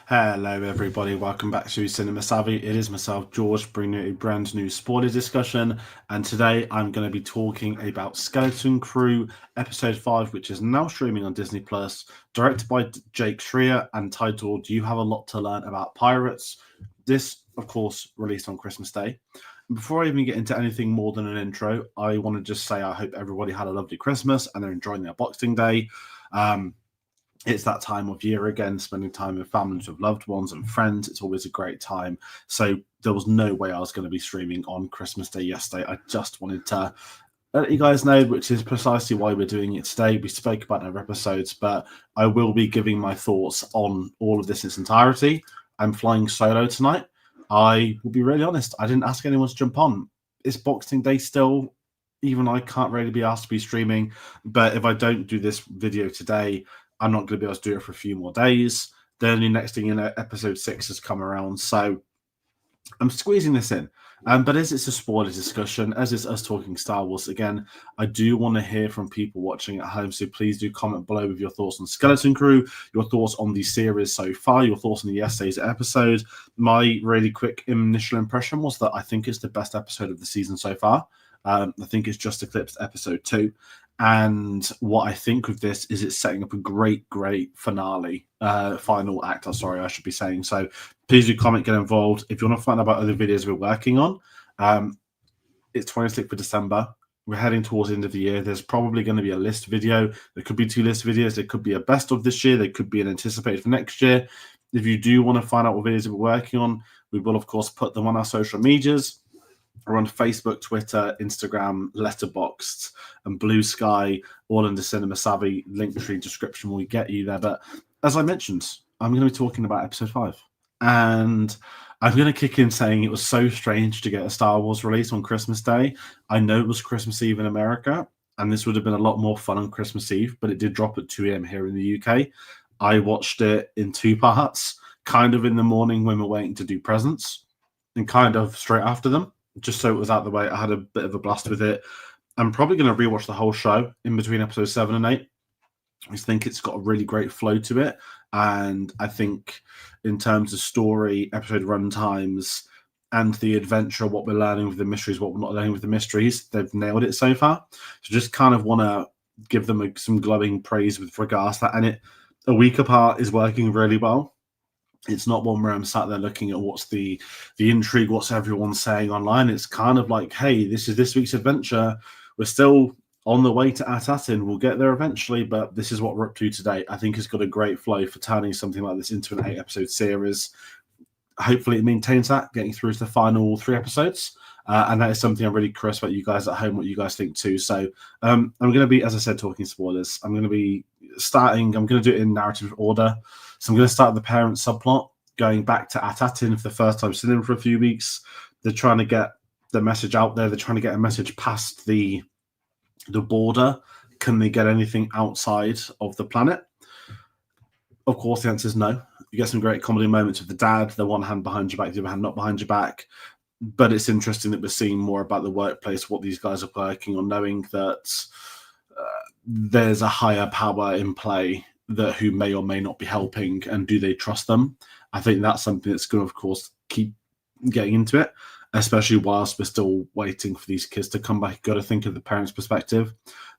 Hello everybody, welcome back to Cinema Savvy. It is myself, George, bringing you a brand new spoiler discussion, and today I'm going to be talking about Skeleton Crew Episode 5, which is now streaming on Disney+, directed by Jake Schreier and titled You Have a Lot to Learn About Pirates. This, of course, released on Christmas Day. Before I even get into anything more than an intro, I want to just say I hope everybody had a lovely Christmas and they're enjoying their Boxing Day. It's that time of year again, spending time with families, with loved ones and friends. It's always a great time. So there was no way I was going to be streaming on Christmas Day yesterday. I just wanted to let you guys know, which is precisely why we're doing it today. We spoke about our episodes, but I will be giving my thoughts on all of this in its entirety. I'm flying solo tonight. I will be really honest. I didn't ask anyone to jump on. It's Boxing Day still. Even I can't really be asked to be streaming. But if I don't do this video today, I'm not going to be able to do it for a few more days. Then the next thing you know, episode 6 has come around. So I'm squeezing this in. But as it's a spoiler discussion, as it's us talking Star Wars again, I do want to hear from people watching at home. So please do comment below with your thoughts on Skeleton Crew, your thoughts on the series so far, your thoughts on the yesterday's episode. My really quick initial impression was that I think it's the best episode of the season so far. I think it's just eclipsed episode 2. And what I think of this is it's setting up a great finale, final act. Sorry, I should be saying. So please do comment, get involved. If you want to find out about other videos we're working on, it's 26th of December. We're heading towards the end of the year. There's probably going to be a list video. There could be 2 list videos. There could be a best of this year. There could be an anticipated for next year. If you do want to find out what videos we're working on, we will, of course, put them on our social medias. We're on Facebook, Twitter, Instagram, Letterboxd, and Blue Sky, all under Cinema Savvy. Linktree description will get you there. But as I mentioned, I'm going to be talking about episode 5. And I'm going to kick in saying it was so strange to get a Star Wars release on Christmas Day. I know it was Christmas Eve in America, and this would have been a lot more fun on Christmas Eve, but it did drop at 2 a.m. here in the UK. I watched it in 2 parts, kind of in the morning when we're waiting to do presents, and kind of straight after them. Just so it was out of the way. I had a bit of a blast with it. I'm probably going to rewatch the whole show in between episodes 7 and 8. I just think it's got a really great flow to it. And I think in terms of story, episode run times, and the adventure, what we're learning with the mysteries, what we're not learning with the mysteries, they've nailed it so far. So just kind of want to give them some glowing praise with regards to that. And it, a week apart, is working really well. It's not one where I'm sat there looking at what's the intrigue, what's everyone saying online. It's kind of like, hey, this is this week's adventure. We're still on the way to Attin. We'll get there eventually, but this is what we're up to today. I think it's got a great flow for turning something like this into an 8-episode series. Hopefully it maintains that, getting through to the final 3 episodes. And that is something I'm really curious about you guys at home, what you guys think too. So I'm going to be, as I said, talking spoilers. I'm going to do it in narrative order. So I'm going to start the parent subplot, going back to Attin for the first time sitting for a few weeks. They're trying to get the message out there. They're trying to get a message past the border. Can they get anything outside of the planet? Of course, the answer is no. You get some great comedy moments with the dad, the one hand behind your back, the other hand not behind your back. But it's interesting that we're seeing more about the workplace, what these guys are working on, knowing that there's a higher power in play that who may or may not be helping, and do they trust them? I think that's something that's going to, of course, keep getting into it, especially whilst we're still waiting for these kids to come back. You've got to think of the parents' perspective.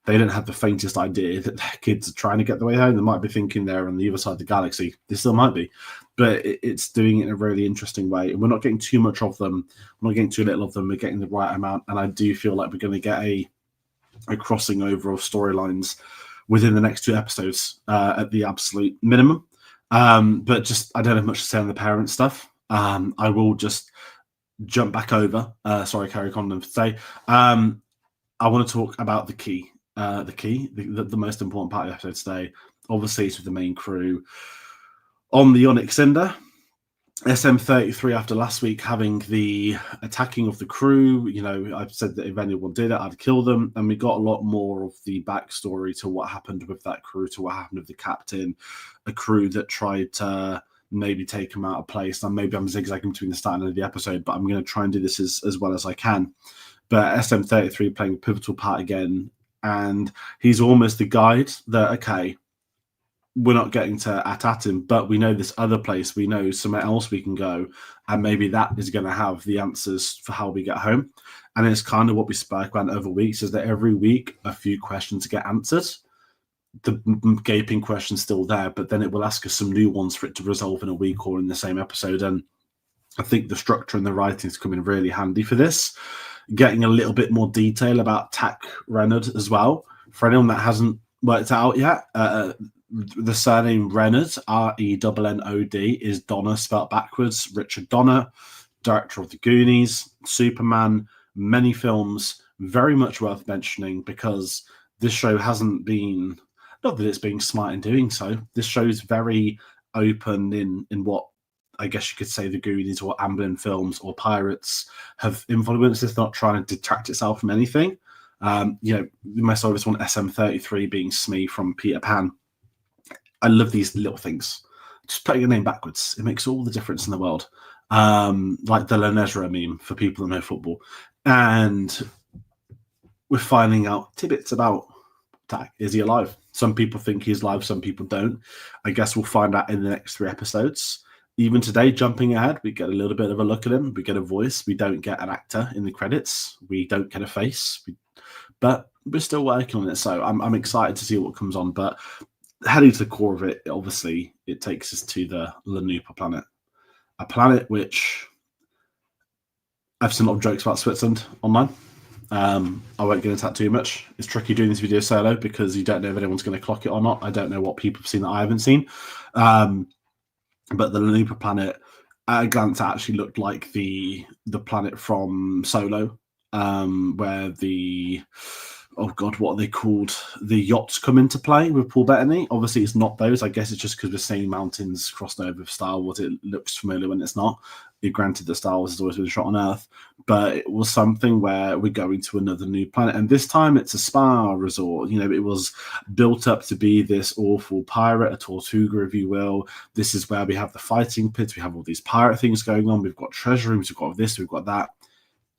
They don't have the faintest idea that their kids are trying to get the way home. They might be thinking they're on the other side of the galaxy. They still might be. But it's doing it in a really interesting way. And we're not getting too much of them. We're not getting too little of them. We're getting the right amount. And I do feel like we're going to get a crossing over of storylines within the next 2 episodes at the absolute minimum. But just, I don't have much to say on the parent stuff. I will just jump back over. Sorry, Carrie Condon for today. I want to talk about the most important part of the episode today. Obviously, it's with the main crew on the Onyx Cinder. SM-33, after last week having the attacking of the crew, you know, I've said that if anyone did it, I'd kill them. And we got a lot more of the backstory to what happened with that crew, to what happened with the captain, a crew that tried to maybe take him out of place. And maybe I'm zigzagging between the start and end of the episode, but I'm going to try and do this as well as I can. But SM-33 playing a pivotal part again. And he's almost the guide that, okay, we're not getting to Attin, but we know this other place, we know somewhere else we can go, and maybe that is going to have the answers for how we get home. And it's kind of what we spoke about over weeks, is that every week a few questions get answered. The gaping question's still there, but then it will ask us some new ones for it to resolve in a week or in the same episode. And I think the structure and the writing is coming really handy for this. Getting a little bit more detail about Tak Renard as well. For anyone that hasn't worked out yet, the surname Renard, Renod, is Donner spelt backwards. Richard Donner, director of The Goonies, Superman, many films, very much worth mentioning because this show hasn't been, not that it's being smart in doing so, this show's very open in what I guess you could say the Goonies or Amblin films or Pirates have influenced. It's not trying to detract itself from anything. Most obvious one, SM33 being Smee from Peter Pan. I love these little things. Just putting a name backwards, it makes all the difference in the world. Like the Lenoa meme for people that know football. And we're finding out tidbits about Tak. Is he alive? Some people think he's alive, some people don't. I guess we'll find out in the next 3 episodes. Even today, jumping ahead, we get a little bit of a look at him. We get a voice. We don't get an actor in the credits. We don't get a face. But we're still working on it. So I'm excited to see what comes on. But heading to the core of it, obviously, it takes us to the Lenoa planet. A planet which I've seen a lot of jokes about Switzerland online. I won't get into that too much. It's tricky doing this video solo because you don't know if anyone's going to clock it or not. I don't know what people have seen that I haven't seen. But the Lenoa planet, at a glance, actually looked like the planet from Solo, where the, oh God, what are they called? The yachts come into play with Paul Bettany. Obviously, it's not those. I guess it's just because we're seeing mountains crossed over with Star Wars. It looks familiar when it's not. Granted, the Star Wars has always been shot on Earth, but it was something where we're going to another new planet. And this time it's a spa resort. It was built up to be this awful pirate, a Tortuga, if you will. This is where we have the fighting pits. We have all these pirate things going on. We've got treasure rooms. We've got this. We've got that.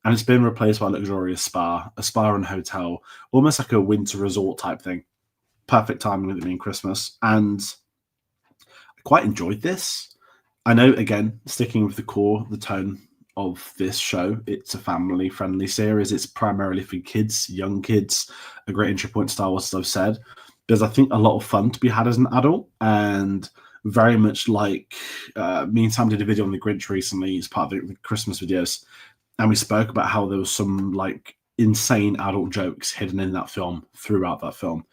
And it's been replaced by a luxurious spa, a spa and hotel, almost like a winter resort type thing. Perfect timing with it being Christmas. And I quite enjoyed this. I know, again, sticking with the core, the tone of this show, it's a family-friendly series. It's primarily for kids, young kids, a great entry point to Star Wars, as I've said. There's, I think, a lot of fun to be had as an adult, and very much like me and Sam did a video on The Grinch recently as part of the Christmas videos, and we spoke about how there was some, insane adult jokes hidden in that film, throughout that film.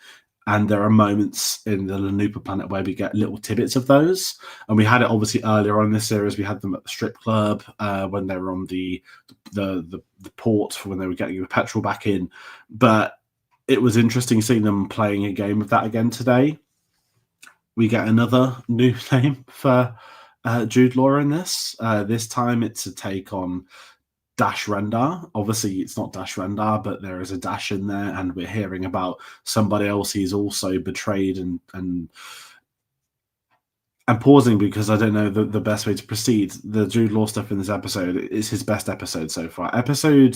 And there are moments in the Lenoa planet where we get little tidbits of those. And we had it obviously earlier on in this series. We had them at the strip club when they were on the port for when they were getting the petrol back in. But it was interesting seeing them playing a game of that again today. We get another new name for Jude Law in this. This time it's a take on Dash Rendar. Obviously, it's not Dash Rendar, but there is a dash in there, and we're hearing about somebody else he's also betrayed. And I'm pausing because I don't know the best way to proceed. The Jude Law stuff in this episode is his best episode so far. Episode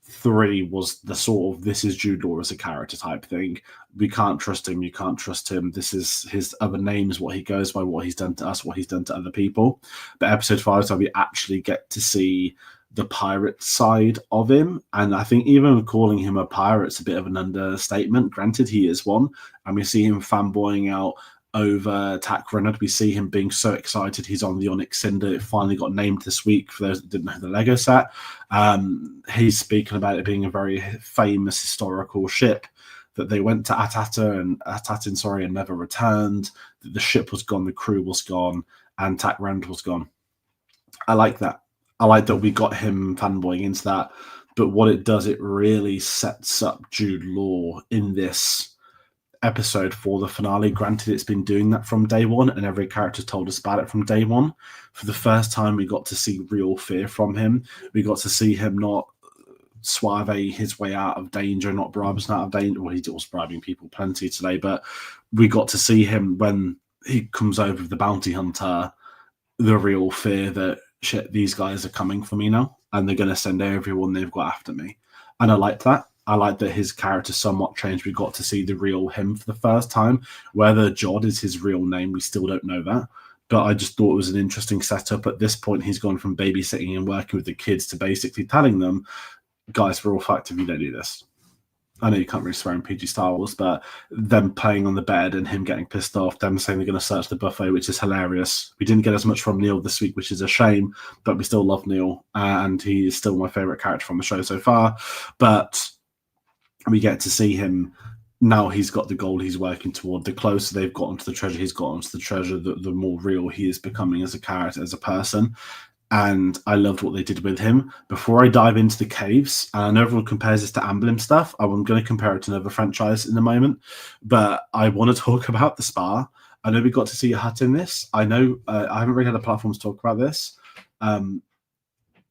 3 was the sort of, this is Jude Law as a character type thing. We can't trust him. You can't trust him. This is his other names, what he goes by, what he's done to us, what he's done to other people. But episode 5 is where we actually get to see the pirate side of him. And I think even calling him a pirate's a bit of an understatement. Granted, he is one. And we see him fanboying out over Tak Renard. We see him being so excited he's on the Onyx Cinder. It finally got named this week for those that didn't know the Lego set. He's speaking about it being a very famous historical ship, that they went to Attin and never returned. That the ship was gone, the crew was gone, and Tak Renard was gone. I like that. I like that we got him fanboying into that. But what it does, it really sets up Jude Law in this episode for the finale. Granted, it's been doing that from day one, and every character told us about it from day one. For the first time, we got to see real fear from him. We got to see him not suave his way out of danger, not bribe us out of danger. Well, he was bribing people plenty today, but we got to see him when he comes over with the bounty hunter, the real fear that, shit, these guys are coming for me now, and they're going to send everyone they've got after me. And I like that. I like that his character somewhat changed. We got to see the real him for the first time. Whether Jod is his real name, we still don't know that. But I just thought it was an interesting setup. At this point, he's gone from babysitting and working with the kids to basically telling them, guys, we're all fucked if you don't do this. I know you can't really swear in PG Star Wars, but them playing on the bed and him getting pissed off, them saying they're going to search the buffet, which is hilarious. We didn't get as much from Neil this week, which is a shame, but we still love Neil, and he is still my favourite character from the show so far. But we get to see him now. He's got the goal he's working toward. The closer they've gotten to the treasure, he's gotten to the treasure, the more real he is becoming as a character, as a person. And I loved what they did with him. Before I dive into the caves, and I know everyone compares this to Amblin stuff, I'm going to compare it to another franchise in a moment, but I want to talk about the spa. I know we got to see a hut in this. I know I haven't really had a platform to talk about this.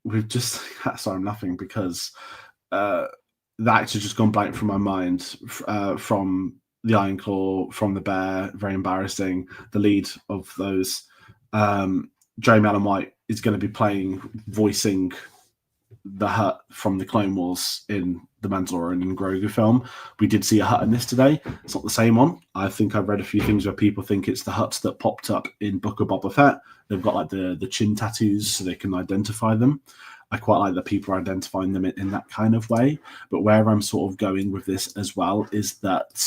We've just... Sorry, I'm laughing because that actually just gone blank from my mind from the Iron Claw, from the Bear. Very embarrassing. The lead of those... Jeremy Allen White is going to be voicing the Hut from the Clone Wars in the Mandalorian and Grogu film. We did see a Hut in this today. It's not the same one. I think I've read a few things where people think it's the Huts that popped up in Book of Boba Fett. They've got like the chin tattoos so they can identify them. I quite like that people are identifying them in that kind of way. But where I'm sort of going with this as well is that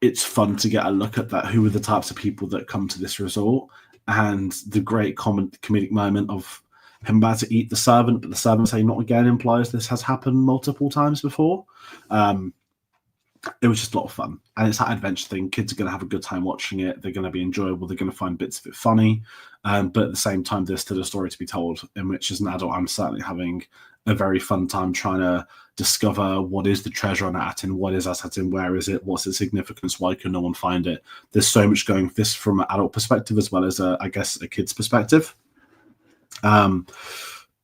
it's fun to get a look at that. Who are the types of people that come to this resort? And the great comedic moment of him about to eat the servant, but the servant saying not again implies this has happened multiple times before. It was just a lot of fun. And it's that adventure thing. Kids are going to have a good time watching it. They're going to be enjoyable. They're going to find bits of it funny. But at the same time, there's still a story to be told, in which as an adult, I'm certainly having a very fun time trying to discover what is the treasure on Attin, what is Attin, where is it, what's its significance, why can no one find it. There's so much going this from an adult perspective as well as I guess a kid's perspective. And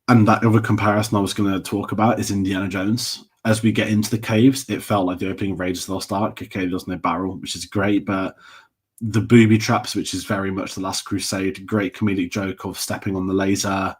that other comparison I was going to talk about is Indiana Jones. As we get into the caves, it felt like the opening of Raiders of the Lost Ark. Okay, there's no barrel, which is great, but the booby traps, which is very much the Last Crusade, great comedic joke of stepping on the laser,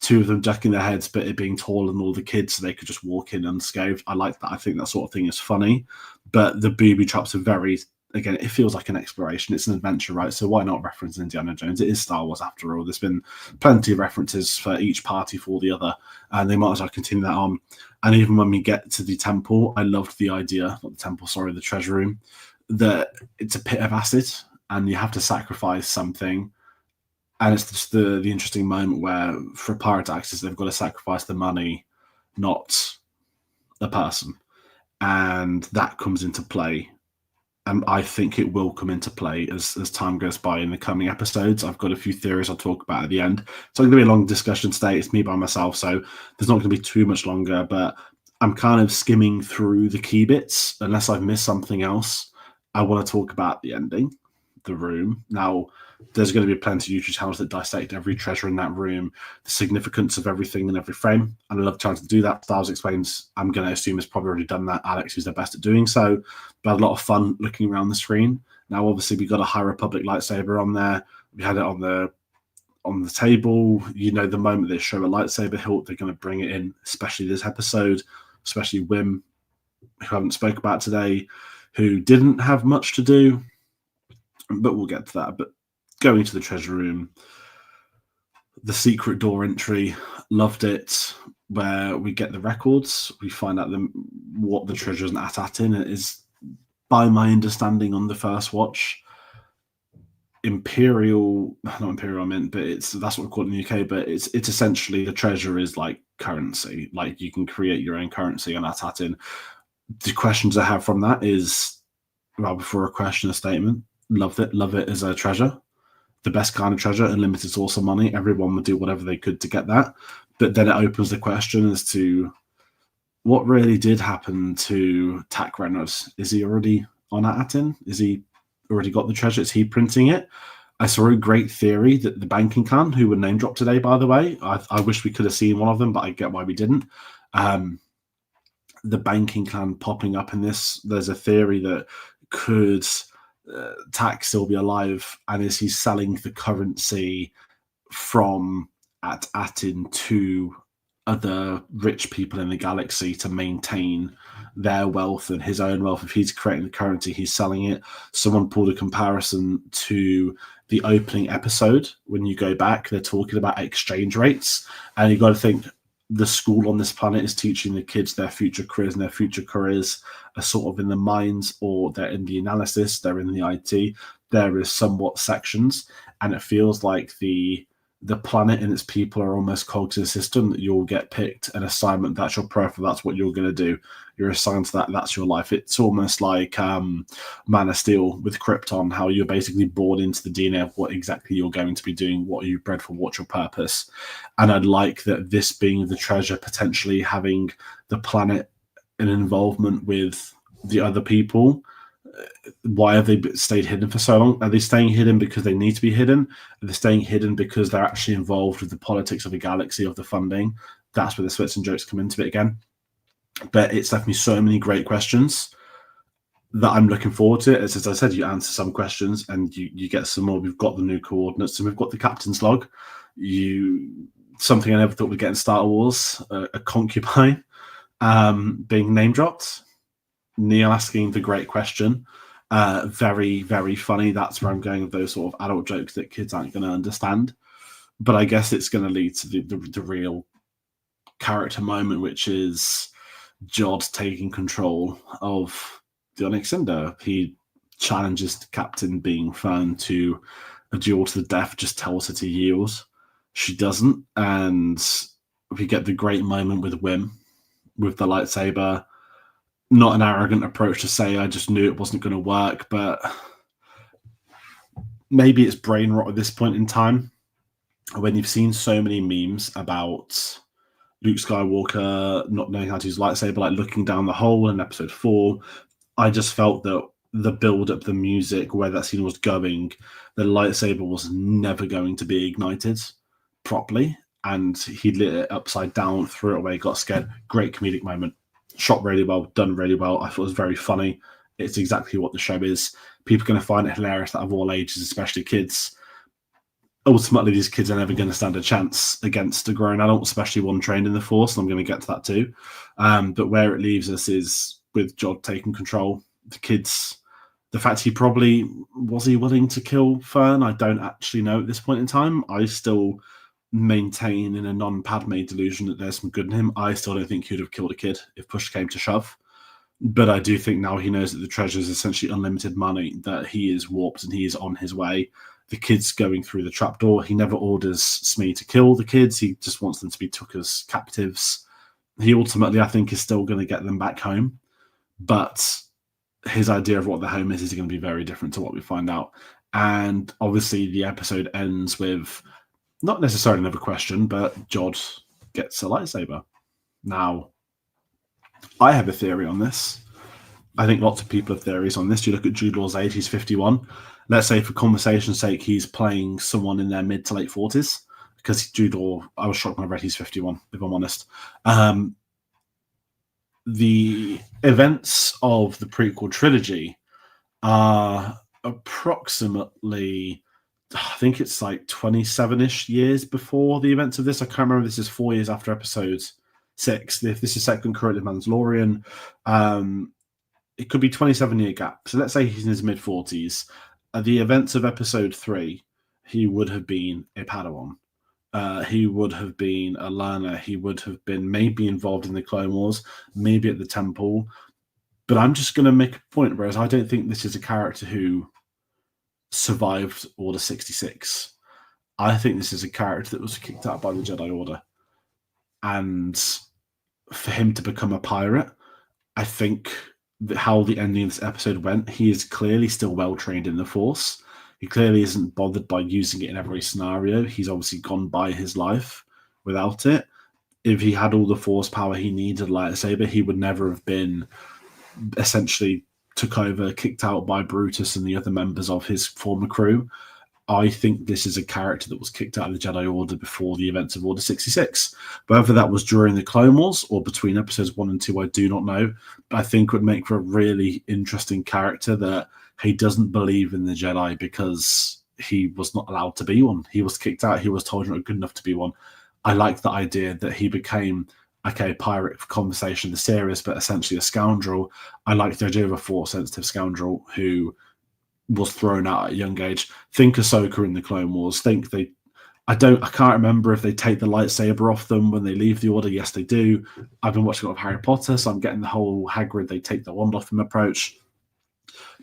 two of them ducking their heads, but it being taller than all the kids so they could just walk in unscathed. I like that. I think that sort of thing is funny. But the booby traps are very, again, it feels like an exploration. It's an adventure, right? So why not reference Indiana Jones? It is Star Wars after all. There's been plenty of references for each party for the other, and they might as well continue that on. And even when we get to the temple, I loved the idea, not the temple, sorry, the treasure room, that it's a pit of acid and you have to sacrifice something. And it's just the interesting moment where for pirate access, they've got to sacrifice the money, not the person. And that comes into play. And I think it will come into play as time goes by in the coming episodes. I've got a few theories I'll talk about at the end. It's not going to be a long discussion today. It's me by myself, so there's not going to be too much longer. But I'm kind of skimming through the key bits. Unless I've missed something else, I want to talk about the ending, the room. Now, there's going to be plenty of YouTube channels that dissect every treasure in that room, the significance of everything in every frame. And I love trying to do that. Styles Explains, I'm going to assume, has probably already done that. Alex is the best at doing so. But I had a lot of fun looking around the screen. Now, obviously, we got a High Republic lightsaber on there. We had it on the table. You know, the moment they show a lightsaber hilt, they're going to bring it in, especially this episode, especially Wim, who I haven't spoke about today, who didn't have much to do. But we'll get to that. But going to the treasure room, the secret door entry, loved it. Where we get the records, we find out what the treasure is at Attin. It is, by my understanding on the first watch, not Imperial Mint, but that's what we call it in the UK. But it's essentially the treasure is like currency. Like you can create your own currency on Attin. The questions I have from that is, well, before a question, a statement. Love it as a treasure. The best kind of treasure, unlimited source of money. Everyone would do whatever they could to get that. But then it opens the question as to what really did happen to Tak Reynolds. Is he already on Attin? Is he already got the treasure? Is he printing it? I saw a great theory that the banking clan, who were name dropped today, by the way, I wish we could have seen one of them, but I get why we didn't. The banking clan popping up in this, there's a theory that could Tak still be alive, and is he selling the currency from Attin to other rich people in the galaxy to maintain their wealth and his own wealth. If he's creating the currency, he's selling it. Someone pulled a comparison to the opening episode. When you go back, they're talking about exchange rates, and you got to think the school on this planet is teaching the kids their future careers, and their future careers are sort of in the mines, or they're in the analysis, they're in the IT. There is somewhat sections, and it feels like the planet and its people are almost cogs in a system that you'll get picked an assignment. That's your profile. That's what you're going to do. You're assigned to that. That's your life. It's almost like Man of Steel with Krypton, how you're basically born into the DNA of what exactly you're going to be doing. What are you bred for? What's your purpose? And I'd like that this being the treasure, potentially having the planet an involvement with the other people. Why have they stayed hidden for so long? Are they staying hidden because they need to be hidden? Are they staying hidden because they're actually involved with the politics of the galaxy, of the funding? That's where the splits and jokes come into it again. But it's left me so many great questions that I'm looking forward to. As I said, you answer some questions and you get some more. We've got the new coordinates and we've got the captain's log. Something I never thought we'd get in Star Wars, a concubine being name dropped. Neil asking the great question. Very, very funny. That's where I'm going with those sort of adult jokes that kids aren't going to understand. But I guess it's going to lead to the real character moment, which is Jod taking control of the Onyx Cinder. He challenges the captain being Fern to a duel to the death, just tells her to yield. She doesn't. And we get the great moment with Wim with the lightsaber. Not an arrogant approach to say, I just knew it wasn't going to work, but maybe it's brain rot at this point in time. When you've seen so many memes about Luke Skywalker not knowing how to use lightsaber, like looking down the hole in episode 4, I just felt that the build-up, the music, where that scene was going, the lightsaber was never going to be ignited properly, and he lit it upside down, threw it away, got scared. Great comedic moment. Shot really well, done really well. I thought it was very funny. It's exactly what the show is. People are going to find it hilarious out of all ages, especially kids. Ultimately, these kids are never going to stand a chance against a grown adult, especially one trained in the Force, and I'm going to get to that too. But where it leaves us is with Jod taking control. The kids, the fact he probably, was he willing to kill Fern? I don't actually know at this point in time. I still maintain in a non-Padme delusion that there's some good in him. I still don't think he would have killed a kid if push came to shove. But I do think now he knows that the treasure is essentially unlimited money, that he is warped and he is on his way. The kid's going through the trapdoor. He never orders Smee to kill the kids. He just wants them to be took as captives. He ultimately, I think, is still going to get them back home. But his idea of what the home is going to be very different to what we find out. And obviously the episode ends with not necessarily another question, but Jod gets a lightsaber. Now, I have a theory on this. I think lots of people have theories on this. You look at Jude Law's age, he's 51. Let's say for conversation's sake, he's playing someone in their mid to late 40s. Because Jude Law, I was shocked when I read he's 51, if I'm honest. The events of the prequel trilogy are approximately, I think it's like 27-ish years before the events of this. I can't remember. This is 4 years after episode 6. If this is set concurrently with Mandalorian, it could be 27-year gap. So let's say he's in his mid-40s. At the events of episode 3, he would have been a Padawan. He would have been a learner. He would have been maybe involved in the Clone Wars, maybe at the Temple. But I'm just going to make a point, whereas I don't think this is a character who survived Order 66. I think this is a character that was kicked out by the Jedi Order. And for him to become a pirate, I think that how the ending of this episode went, he is clearly still well trained in the Force. He clearly isn't bothered by using it in every scenario. He's obviously gone by his life without it. If he had all the Force power he needed, lightsaber, he would never have been essentially took over, kicked out by Brutus and the other members of his former crew. I think this is a character that was kicked out of the Jedi Order before the events of Order 66. Whether that was during the Clone Wars or between episodes 1 and 2, I do not know. But I think it would make for a really interesting character that he doesn't believe in the Jedi because he was not allowed to be one. He was kicked out. He was told you're not good enough to be one. I like the idea that he became, okay, pirate for conversation, the series, but essentially a scoundrel. I like the idea of a Force-sensitive scoundrel who was thrown out at a young age. Think Ahsoka in the Clone Wars. I can't remember if they take the lightsaber off them when they leave the Order. Yes, they do. I've been watching a lot of Harry Potter, so I'm getting the whole Hagrid, they take the wand off him approach.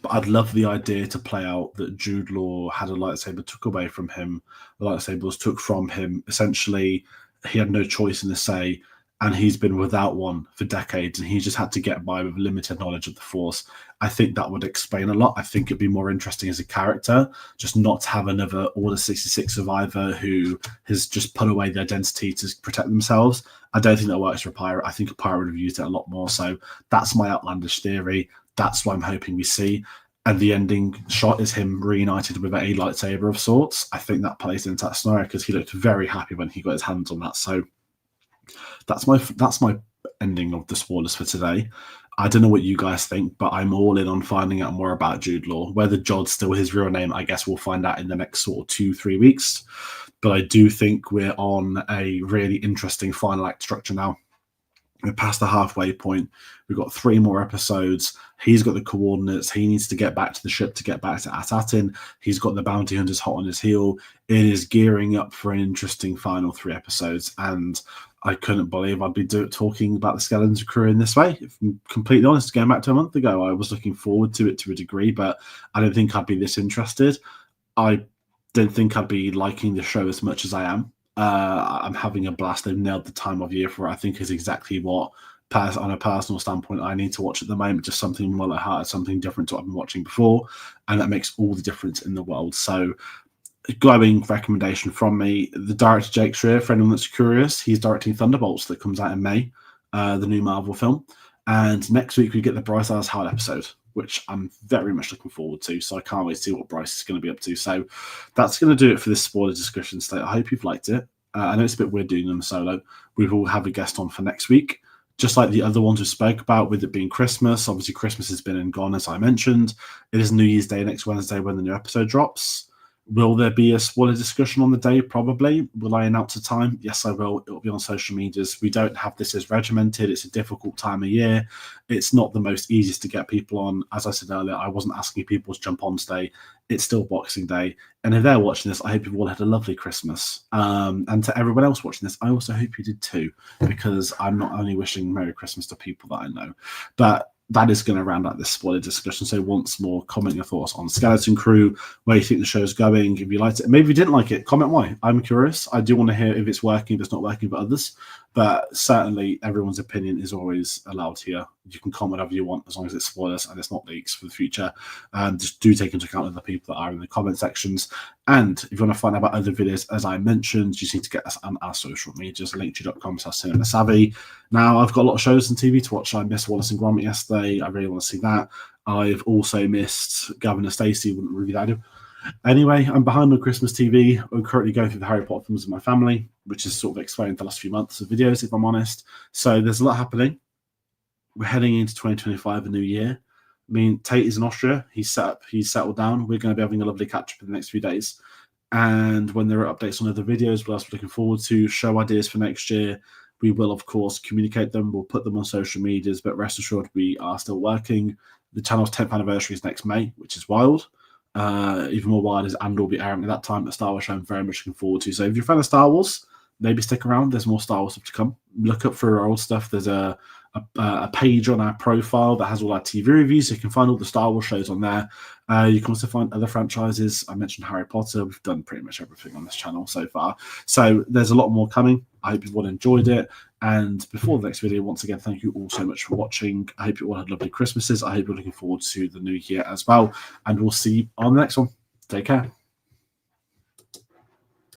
But I'd love the idea to play out that Jude Law had a lightsaber took away from him. The lightsaber was took from him. Essentially, he had no choice in the say, and he's been without one for decades, and he just had to get by with limited knowledge of the Force. I think that would explain a lot. I think it'd be more interesting as a character, just not to have another Order 66 survivor who has just put away their identity to protect themselves. I don't think that works for a pirate. I think a pirate would have used it a lot more. So that's my outlandish theory. That's what I'm hoping we see. And the ending shot is him reunited with a lightsaber of sorts. I think that plays into that scenario because he looked very happy when he got his hands on that. So that's my ending of the spoilers for today. I don't know what you guys think, but I'm all in on finding out more about Jude Law. Whether Jod's still his real name, I guess we'll find out in the next sort of 2-3 weeks. But I do think we're on a really interesting final act structure now. We're past the halfway point. We've got 3 more episodes. He's got the coordinates. He needs to get back to the ship to get back to Attin. He's got the bounty hunters hot on his heel. It is gearing up for an interesting final 3 episodes. And I couldn't believe I'd be talking about the Skeleton Crew in this way. If I'm completely honest, going back to a month ago, I was looking forward to it to a degree, but I don't think I'd be this interested. I don't think I'd be liking the show as much as I am. I'm having a blast. They've nailed the time of year for it. I think is exactly what, on a personal standpoint, I need to watch at the moment. Just something more lighthearted, something different to what I've been watching before, and that makes all the difference in the world. So, glowing recommendation from me. The director Jake Schreier, for anyone that's curious, he's directing Thunderbolts that comes out in May, the new Marvel film. And next week we get the Bryce Dallas Howard episode, which I'm very much looking forward to. So I can't wait to see what Bryce is going to be up to. So that's going to do it for this spoiler discussion today. I hope you've liked it. I know it's a bit weird doing them solo. We will have a guest on for next week. Just like the other ones we spoke about, with it being Christmas. Obviously, Christmas has been and gone, as I mentioned. It is New Year's Day next Wednesday when the new episode drops. Will there be a spoiler discussion on the day? Probably. Will I announce a time? Yes, I will. It will be on social medias. We don't have this as regimented. It's a difficult time of year. It's not the most easiest to get people on. As I said earlier, I wasn't asking people to jump on today. It's still Boxing Day. And if they're watching this, I hope you've all had a lovely Christmas. And to everyone else watching this, I also hope you did too, because I'm not only wishing Merry Christmas to people that I know, but that is going to round out this spoiler discussion. So once more, comment your thoughts on Skeleton Crew, where you think the show's going. If you liked it, maybe you didn't like it, comment why. I'm curious. I do want to hear if it's working, if it's not working for others. But certainly everyone's opinion is always allowed here. You can comment whatever you want as long as it's spoilers and it's not leaks for the future. Just do take into account other people that are in the comment sections. And if you want to find out about other videos, as I mentioned, you just need to get us on our social medias, linktree.com/cinemasavvy. Now, I've got a lot of shows on TV to watch. I missed Wallace and Gromit yesterday. I really want to see that. I've also missed Gavin and Stacey. Wouldn't review that. Anyway, I'm behind on Christmas TV. I'm currently going through the Harry Potter films with my family, which is sort of explained the last few months of videos, if I'm honest. So there's a lot happening. We're heading into 2025, a new year. I mean, Tate is in Austria. He's settled down. We're going to be having a lovely catch-up in the next few days. And when there are updates on other videos, what else we're looking forward to, show ideas for next year, we will, of course, communicate them. We'll put them on social medias, but rest assured we are still working. The channel's 10th anniversary is next May, which is wild. Even more wild is Andor will be airing at that time, a Star Wars show I'm very much looking forward to. So if you're a fan of Star Wars, maybe stick around. There's more Star Wars stuff to come. Look up for our old stuff. There's a page on our profile that has all our TV reviews. So you can find all the Star Wars shows on there. You can also find other franchises. I mentioned Harry Potter. We've done pretty much everything on this channel so far. So there's a lot more coming. I hope you've all enjoyed it. And before the next video, once again, thank you all so much for watching. I hope you all had lovely Christmases. I hope you're looking forward to the new year as well. And we'll see you on the next one. Take care.